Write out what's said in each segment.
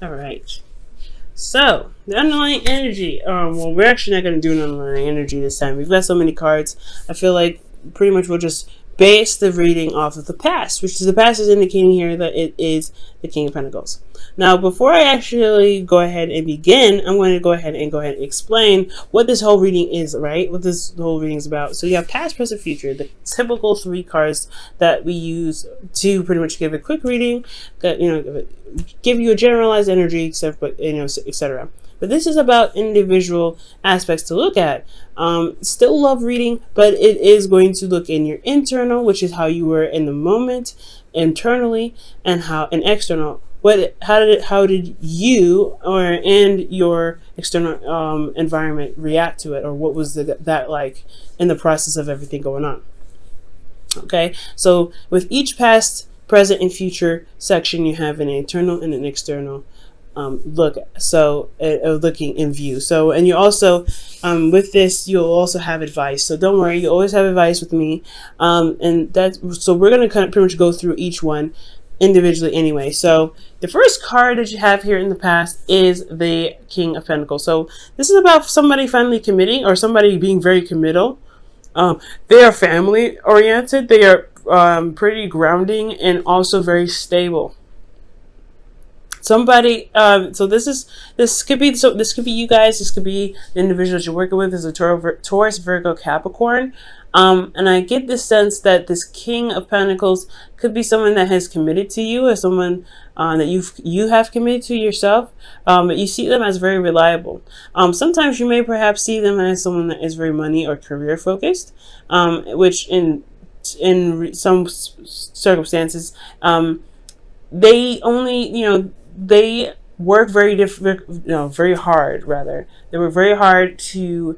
All right. So the underlying energy. Well, we're actually not going to do an underlying energy this time. We've got so many cards. I feel like pretty much we'll just base the reading off of the past, which is the past is indicating here that it is the King of Pentacles. Now, before I actually go ahead and begin, I'm going to go ahead and explain what this whole reading is, right? What this whole reading is about. So you have past, present, future, the typical 3 cards that we use to pretty much give a quick reading, that give you a generalized energy, etc. But this is about individual aspects to look at. Still love reading, but it is going to look in your internal, which is how you were in the moment, internally, and external. How did you and your external environment react to it, or what was that like in the process of everything going on? Okay, so with each past, present, and future section, you have an internal and an external looking in view. So, and you also with this, you'll also have advice. So don't worry, you always have advice with me, and so we're gonna kind of pretty much go through each one individually anyway. So the first card that you have here in the past is the King of Pentacles. So this is about somebody finally committing, or somebody being very committal. They are family oriented. They are pretty grounding and also very stable. Somebody, so this could be you guys. This could be the individuals you're working with. Is a Taurus, Virgo, Capricorn. And I get the sense that this King of Pentacles could be someone that has committed to you, or someone that you have committed to yourself. But you see them as very reliable. Sometimes you may perhaps see them as someone that is very money or career focused, which in some circumstances, they only they work very hard. Rather, they work very hard to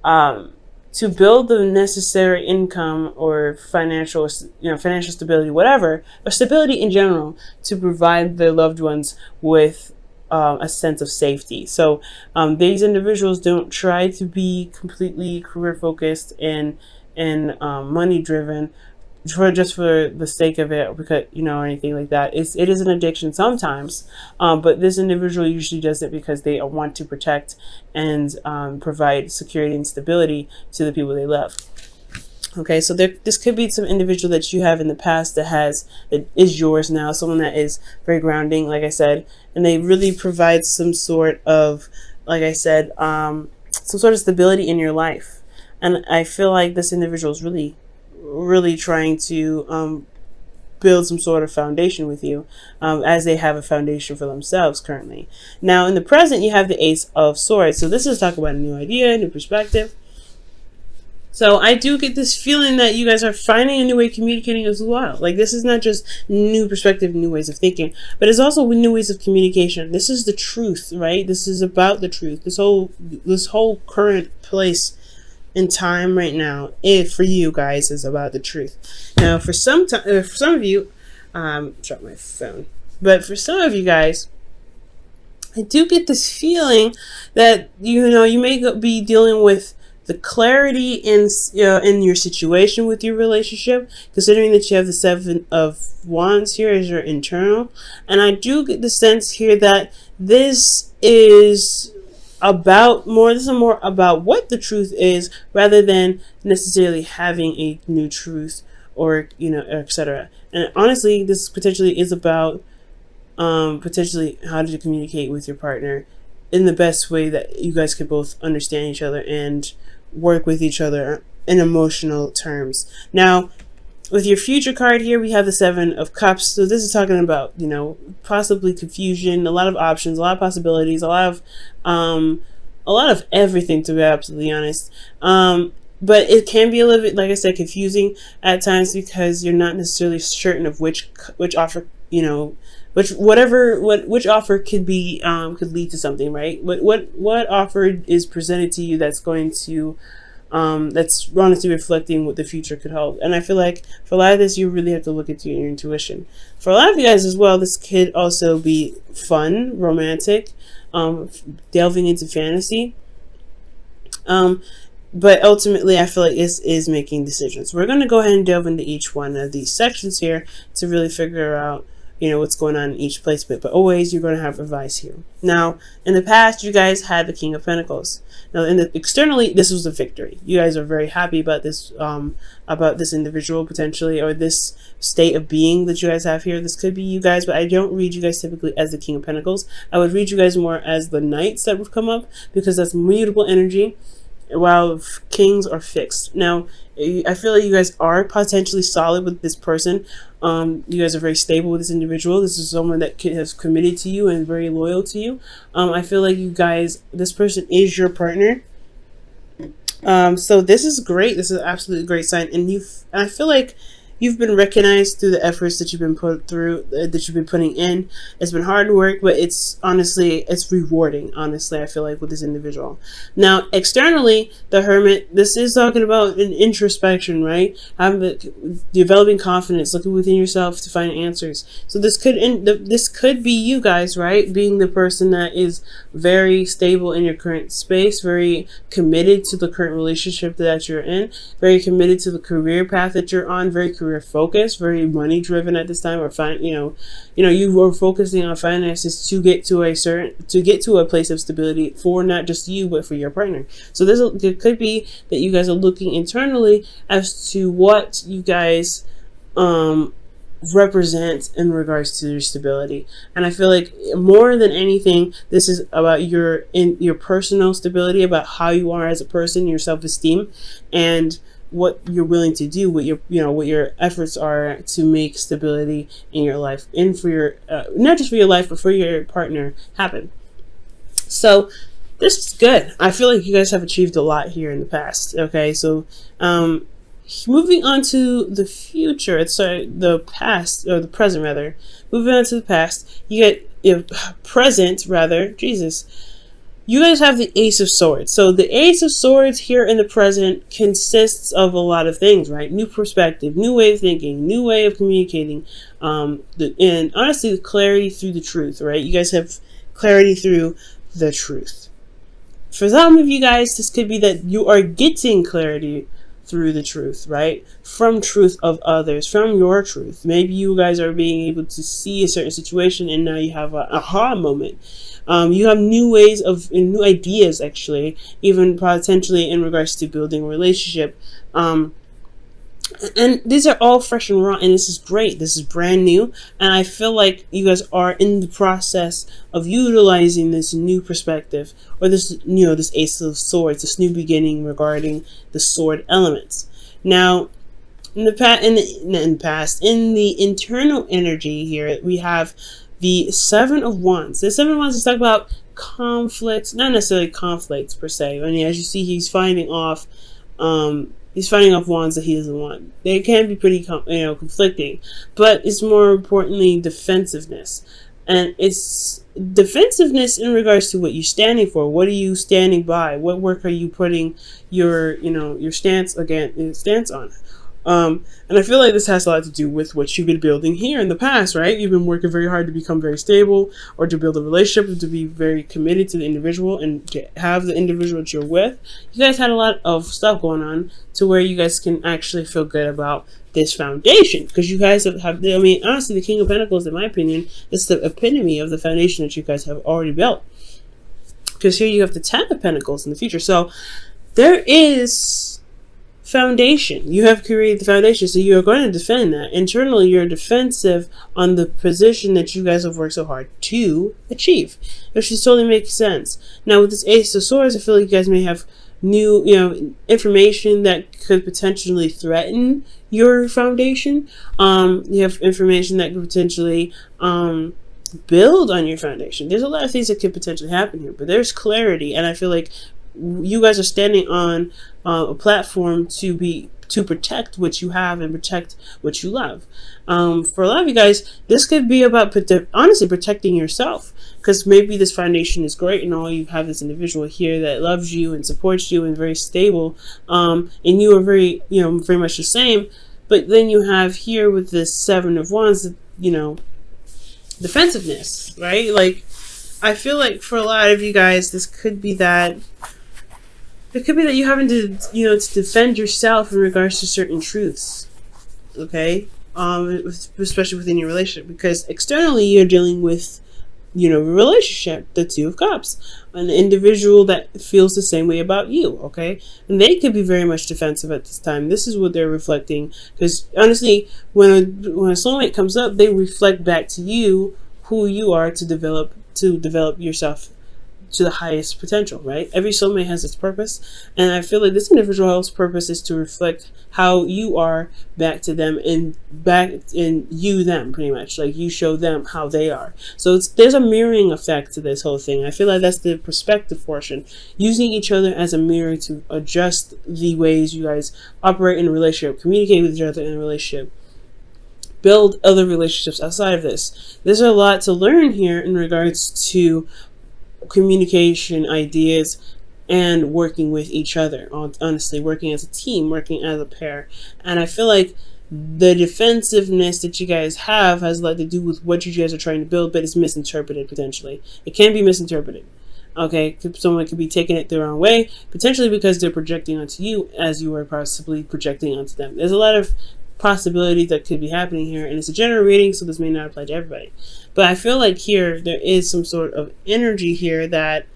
build the necessary income or financial stability, whatever, or stability in general, to provide their loved ones with a sense of safety. So these individuals don't try to be completely career focused and money driven just for the sake of it, because or anything like that. It is an addiction sometimes, but this individual usually does it because they want to protect and provide security and stability to the people they love. Okay, so this could be some individual that you have in the past that is yours now, someone that is very grounding, like I said, and they really provide some sort of, like I said, some sort of stability in your life. And I feel like this individual is really trying to build some sort of foundation with you, as they have a foundation for themselves currently. Now in the present, you have the Ace of Swords. So this is talking about a new idea, new perspective. So I do get this feeling that you guys are finding a new way of communicating as well. Like, this is not just new perspective, new ways of thinking, but it's also new ways of communication. This is the truth, right? This is about the truth. This whole current place in time right now, for you guys, is about the truth. Now, for some of you, drop my phone. But for some of you guys, I do get this feeling that you may be dealing with the clarity in your situation with your relationship, considering that you have the Seven of Wands here as your internal. And I do get the sense here that this is more about what the truth is, rather than necessarily having a new truth, or etc. And honestly, this potentially is about potentially how to communicate with your partner in the best way that you guys can both understand each other and work with each other in emotional terms. Now, with your future card here, we have the Seven of Cups. So this is talking about, possibly confusion, a lot of options, a lot of possibilities, a lot of everything, to be absolutely honest. But it can be a little bit, like I said, confusing at times, because you're not necessarily certain of which offer, which offer could be could lead to something, right? What offer is presented to you that's going to that's honestly reflecting what the future could hold. And I feel like for a lot of this, you really have to look into your intuition. For a lot of you guys as well, this could also be fun, romantic, delving into fantasy. But ultimately, I feel like this is making decisions. We're going to go ahead and delve into each one of these sections here to really figure out, you know, what's going on in each placement, but always you're going to have advice here. Now, in the past, you guys had the King of Pentacles. Now, externally, this was a victory. You guys are very happy about this individual potentially, or this state of being that you guys have here. This could be you guys, but I don't read you guys typically as the King of Pentacles. I would read you guys more as the Knights that would come up, because that's mutable energy, while Kings are fixed. Now, I feel like you guys are potentially solid with this person. You guys are very stable with this individual. This is someone that has committed to you and very loyal to you. I feel like you guys, this person is your partner. So this is great. This is an absolutely great sign. And I feel like you've been recognized through the efforts that you've been putting in. It's been hard work, but it's rewarding, honestly, I feel like, with this individual. Now, externally, the Hermit, this is talking about an introspection, right? Developing confidence, looking within yourself to find answers. So this could be you guys, right? Being the person that is very stable in your current space, very committed to the current relationship that you're in, very committed to the career path that you're on, very career focused, very money driven at this time, or you were focusing on finances to get to a place of stability for not just you but for your partner. So it could be that you guys are looking internally as to what you guys represent in regards to your stability. And I feel like more than anything, this is about your personal stability, about how you are as a person, your self-esteem, and what you're willing to do, what your efforts are to make stability in your life, and for your not just for your life but for your partner happen. So this is good. I feel like you guys have achieved a lot here in the past. Okay, so moving on to the future, the past, or the present rather. Moving on to the past, you get present rather. Jesus. You guys have the Ace of Swords. So the Ace of Swords here in the present consists of a lot of things, right? New perspective, new way of thinking, new way of communicating, and honestly, the clarity through the truth, right? You guys have clarity through the truth. For some of you guys, this could be that you are getting clarity through the truth, right? From truth of others, from your truth. Maybe you guys are being able to see a certain situation and now you have an aha moment. You have new ways and new ideas, actually, even potentially in regards to building a relationship. And these are all fresh and raw, and this is great. This is brand new, and I feel like you guys are in the process of utilizing this new perspective, or this Ace of Swords, this new beginning regarding the sword elements. Now, in the internal energy here, we have the Seven of Wands. The Seven of Wands is talking about conflict, not necessarily conflicts per se. I mean, as you see, he's fighting off wands that he doesn't want. They can be pretty, conflicting, but it's more importantly defensiveness, and it's defensiveness in regards to what you're standing for. What are you standing by? What work are you putting your stance on? And I feel like this has a lot to do with what you've been building here in the past, right? You've been working very hard to become very stable, or to build a relationship, to be very committed to the individual and to have the individual that you're with. You guys had a lot of stuff going on to where you guys can actually feel good about this foundation, because you guys have I mean, honestly, the King of Pentacles, in my opinion, is the epitome of the foundation that you guys have already built, because here you have the Ten of Pentacles in the future. So there is foundation. You have created the foundation, so you're going to defend that. Internally, you're defensive on the position that you guys have worked so hard to achieve, which just totally makes sense. Now, with this Ace of Swords, I feel like you guys may have new, information that could potentially threaten your foundation. You have information that could potentially build on your foundation. There's a lot of things that could potentially happen here, but there's clarity, and I feel like you guys are standing on a platform to protect what you have and protect what you love. For a lot of you guys, this could be about honestly protecting yourself, because maybe this foundation is great and all, you have this individual here that loves you and supports you and very stable, and you are very much the same. But then you have here with this Seven of Wands, defensiveness, right? Like, I feel like for a lot of you guys, this could be that. It could be that you having to, to defend yourself in regards to certain truths. Okay? especially within your relationship, because externally you're dealing with, you know, a relationship, the Two of Cups, an individual that feels the same way about you, okay? And they could be very much defensive at this time. This is what they're reflecting, because honestly, when a soulmate comes up, they reflect back to you who you are to develop yourself to the highest potential, right? Every soulmate has its purpose, and I feel like this individual's purpose is to reflect how you are back to them, and back in you them, pretty much, like you show them how they are. So there's a mirroring effect to this whole thing. I feel like that's the perspective portion, using each other as a mirror to adjust the ways you guys operate in a relationship, communicate with each other in a relationship, build other relationships outside of this. There's a lot to learn here in regards to communication, ideas, and working with each other. Honestly, working as a team, working as a pair. And I feel like the defensive-ness that you guys have has a lot to do with what you guys are trying to build, but it's misinterpreted potentially. It can be misinterpreted. Okay, someone could be taking it the wrong way, potentially because they're projecting onto you as you are possibly projecting onto them. There's a lot of possibilities that could be happening here, and it's a general reading, so this may not apply to everybody. But I feel like here there is some sort of energy here that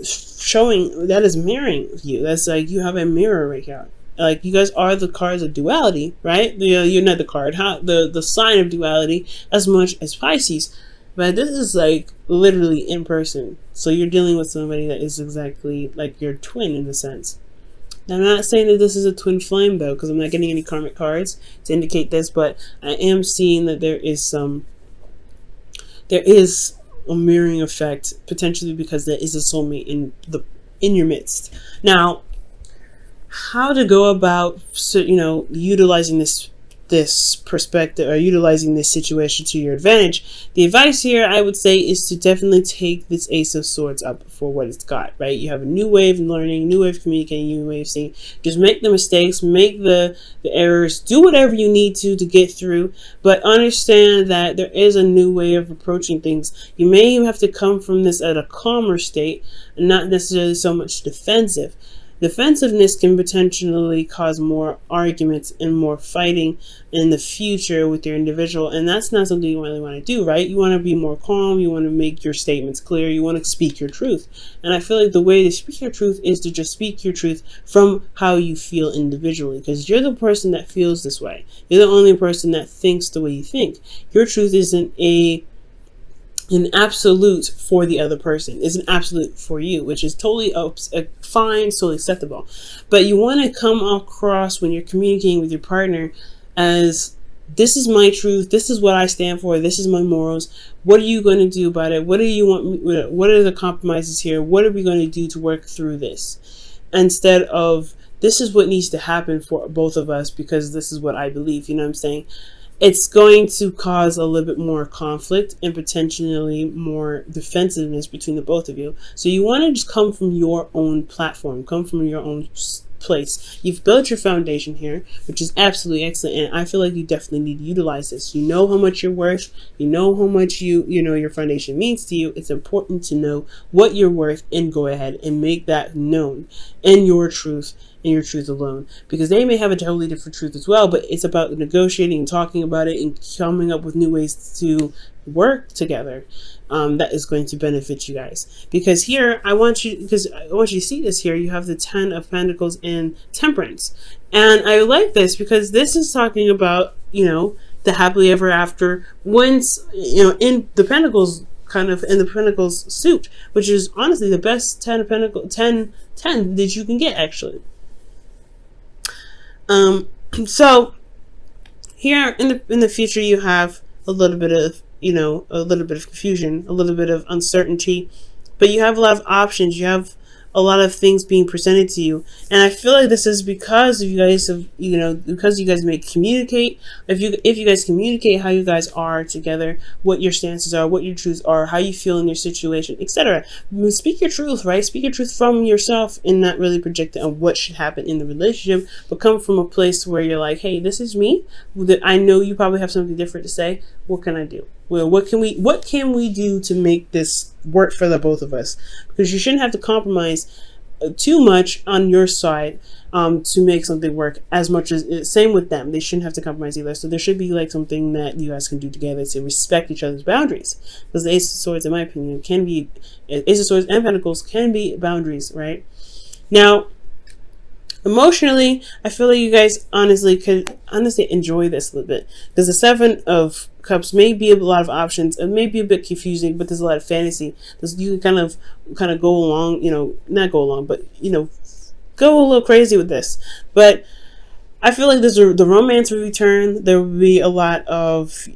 showing that is mirroring you. That's like you have a mirror right here. Like you guys are the cards of duality, right? You're not the card, the sign of duality as much as Pisces. But this is like literally in person. So you're dealing with somebody that is exactly like your twin in a sense. Now, I'm not saying that this is a twin flame though, because I'm not getting any karmic cards to indicate this, but I am seeing that there is a mirroring effect, potentially because there is a soulmate in your midst. Now, how to go about, you know, utilizing this perspective or utilizing this situation to your advantage? The advice here, I would say, is to definitely take this Ace of Swords up for what it's got, right? You have a new way of learning, new way of communicating, new way of seeing. Just make the mistakes, make the errors, do whatever you need to get through, but understand that there is a new way of approaching things. You may have to come from this at a calmer state and not necessarily so much defensive. Defensiveness can potentially cause more arguments and more fighting in the future with your individual, and that's not something you really want to do, right? You want to be more calm, you want to make your statements clear, you want to speak your truth. And I feel like the way to speak your truth is to just speak your truth from how you feel individually, because you're the person that feels this way. You're the only person that thinks the way you think. Your truth isn't an absolute for the other person. Is an absolute for you, which is totally fine, totally acceptable. But you want to come across when you're communicating with your partner as, this is my truth, this is what I stand for, this is my morals. What are you going to do about it? What do you want me, what are the compromises here? What are we going to do to work through this? Instead of, this is what needs to happen for both of us because this is what I believe. You know what I'm saying? It's going to cause a little bit more conflict and potentially more defensiveness between the both of you. So you want to just come from your own platform, come from your own place. You've built your foundation here, which is absolutely excellent, and I feel like you definitely need to utilize this. You know how much you're worth, you know how much you know your foundation means to you. It's important to know what you're worth and go ahead and make that known in your truth, and your truth alone, because they may have a totally different truth as well, but it's about negotiating and talking about it and coming up with new ways to work together that is going to benefit you guys. Because here I want you to see this. here you have the 10 of Pentacles and Temperance, and I like this because this is talking about, you know, the happily ever after, once, you know, in the Pentacles, kind of in the Pentacles suit, which is honestly the best 10 of Pentacles, 10 that you can get actually. So here in the future, you have a little bit of, you know, a little bit of confusion, a little bit of uncertainty, but you have a lot of options. You have a lot of things being presented to you, and I feel like this is because you guys have, you know, because you guys may communicate. If you guys communicate how you guys are together, what your stances are, what your truths are, how you feel in your situation, etc. Speak your truth, right? Speak your truth from yourself and not really project it on what should happen in the relationship, but come from a place where you're like, hey, this is me. I know you probably have something different to say. What can I do? Well, what can we do to make this work for the both of us? Because you shouldn't have to compromise too much on your side to make something work as much as same with them. They shouldn't have to compromise either. So there should be like something that you guys can do together to respect each other's boundaries, because the Ace of Swords, in my opinion, can be Ace of Swords and Pentacles can be boundaries, right? Now, emotionally, I feel like you guys could enjoy this a little bit, because the Seven of Cups may be a lot of options. It may be a bit confusing, but there's a lot of fantasy. You can kind of go along, not go along, but go a little crazy with this. But I feel like the romance will return. There will be a lot of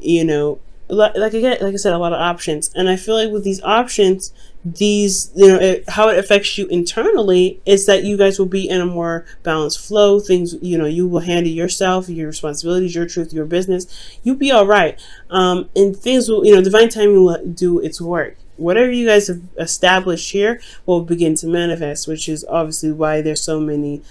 like I said, a lot of options, and I feel like with these options, how it affects you internally is that you guys will be in a more balanced flow. Things, you will handle yourself, your responsibilities, your truth, your business. You'll be all right, and things will, divine timing will do its work. Whatever you guys have established here will begin to manifest, which is obviously why there's so many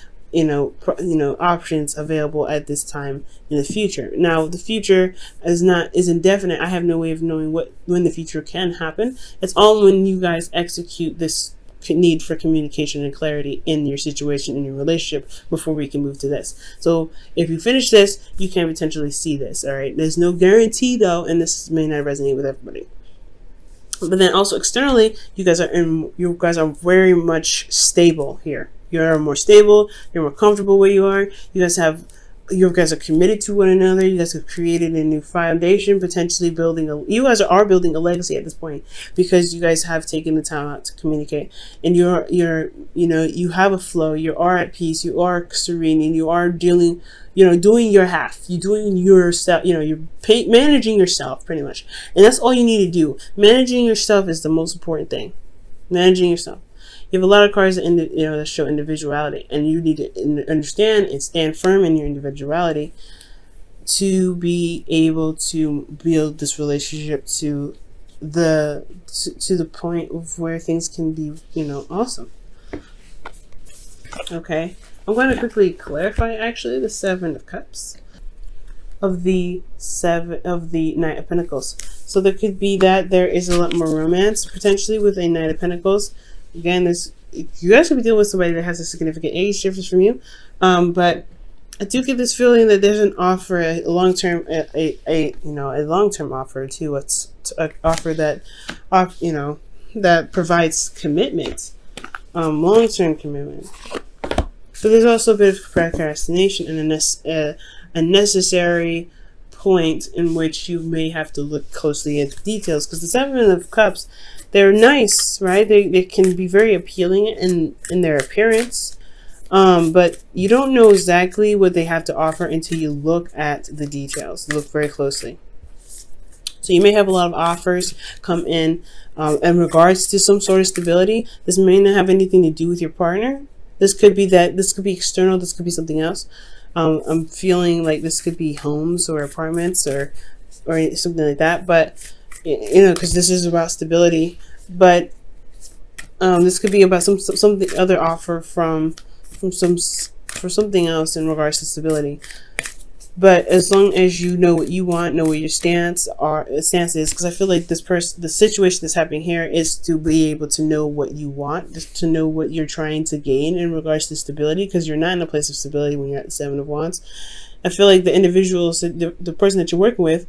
options available at this time in the future. Now, the future is indefinite. I have no way of knowing when the future can happen. It's all when you guys execute this need for communication and clarity in your situation, in your relationship, before we can move to this. So if you finish this, you can potentially see this. All right. There's no guarantee though, and this may not resonate with everybody. But then also externally, you guys are very much stable here. You're more stable. You're more comfortable where you are. You guys are committed to one another. You guys have created a new foundation, potentially you guys are building a legacy at this point, because you guys have taken the time out to communicate, and you have a flow. You are at peace. You are serene, and you are doing your half. You're doing yourself. You're managing yourself pretty much, and that's all you need to do. Managing yourself is the most important thing. Managing yourself. You have a lot of cards that show individuality, and you need to understand and stand firm in your individuality to be able to build this relationship to the point of where things can be, awesome. Okay, I'm going to quickly clarify actually the Seven of Cups of the Knight of Pentacles. So there could be that there is a lot more romance potentially with a Knight of Pentacles. Again, you guys could be dealing with somebody that has a significant age difference from you, but I do get this feeling that there's an offer, a long-term offer to an offer that provides commitment, long-term commitment. But there's also a bit of procrastination and a necessary point in which you may have to look closely at the details, because the Seven of Cups, they're nice, right? They can be very appealing in their appearance, but you don't know exactly what they have to offer until you look at the details. Look very closely. So you may have a lot of offers come in regards to some sort of stability. This may not have anything to do with your partner. This could be external. This could be something else. I'm feeling like this could be homes or apartments or something like that, but because this is about stability. But this could be about something other offer for something else in regards to stability. But as long as you know what you want, know what your stance is, because I feel like the situation that's happening here is to be able to know what you want, just to know what you're trying to gain in regards to stability, because you're not in a place of stability when you're at the Seven of Wands. I feel like the individuals, the person that you're working with,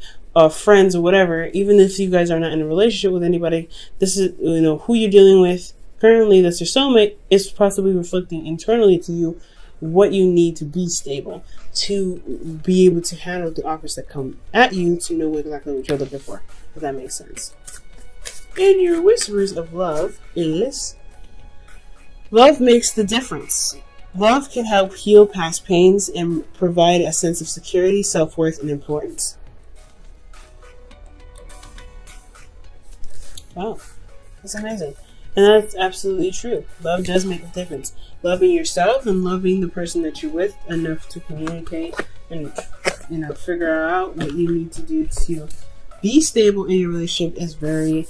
friends or whatever, even if you guys are not in a relationship with anybody, this is who you're dealing with currently. That's your soulmate. Is possibly reflecting internally to you what you need to be stable, to be able to handle the offers that come at you, to know exactly what you're looking for, if that makes sense. And your whispers of love is, love makes the difference. Love can help heal past pains and provide a sense of security, self-worth, and importance. Wow, that's amazing. And that's absolutely true. Love does make a difference. Loving yourself and loving the person that you're with enough to communicate and figure out what you need to do to be stable in your relationship is very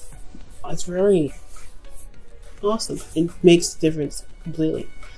awesome. It makes a difference completely.